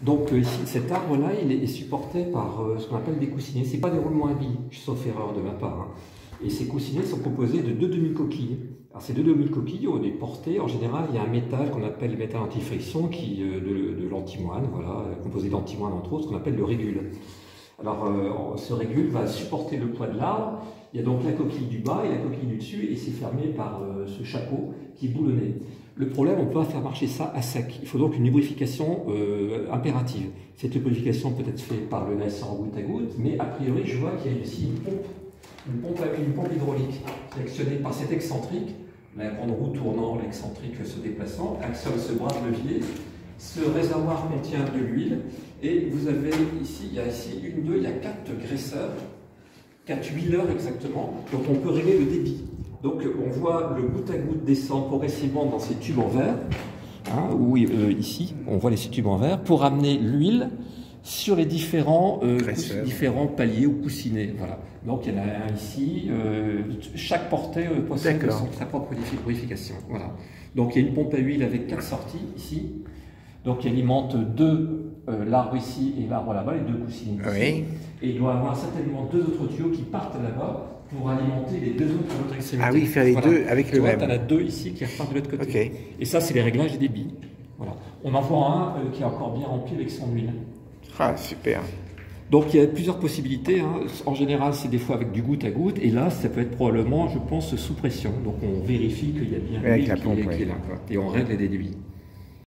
Donc ici, cet arbre-là, il est supporté par ce qu'on appelle des coussinets. Ce pas des roulements à billes, sauf erreur de ma part. Hein. Et ces coussinets sont composés de deux demi-coquilles. Alors ces deux demi-coquilles, on est portés, en général, il y a un métal qu'on appelle le métal anti-friction, de l'antimoine, voilà, composé d'antimoine entre autres, qu'on appelle le régule. Alors ce régule va supporter le poids de l'arbre. Il y a donc la coquille du bas et la coquille du dessus, et c'est fermé par ce chapeau qui est boulonné. Le problème, on ne peut pas faire marcher ça à sec. Il faut donc une lubrification impérative. Cette lubrification peut être faite par le laisseur en goutte à goutte, mais a priori, je vois qu'il y a ici une pompe hydraulique qui est actionnée par cet excentrique, la grande roue tournant, l'excentrique se déplaçant, actionne ce bras de levier. Ce réservoir contient de l'huile, et vous avez ici, il y a il y a 4 graisseurs, 4 huileurs exactement, dont on peut régler le débit. Donc on voit le goutte à goutte descendre progressivement dans ces tubes en verre, hein, ici on voit les tubes en verre, pour amener l'huile sur les différents paliers ou coussinets. Voilà. Donc il y en a un ici, chaque portée possède sa propre lubrification. Voilà. Donc il y a une pompe à huile avec 4 sorties ici, donc qui alimente l'arbre ici et l'arbre là-bas, les 2 coussinets ici. Oui. Et il doit avoir certainement 2 autres tuyaux qui partent là-bas pour alimenter les 2 autres de l'autre extrémité. Ah oui, faire les 2 avec le même. Tu en as 2 ici qui repartent de l'autre côté. Okay. Et ça, c'est les réglages des débits. Voilà. On en voit un qui est encore bien rempli avec son huile. Ah, super. Donc il y a plusieurs possibilités. Hein. En général, c'est des fois avec du goutte à goutte. Et là, ça peut être probablement, je pense, sous pression. Donc on vérifie qu'il y a bien l'huile qui est là. Quoi. Et on règle les débits.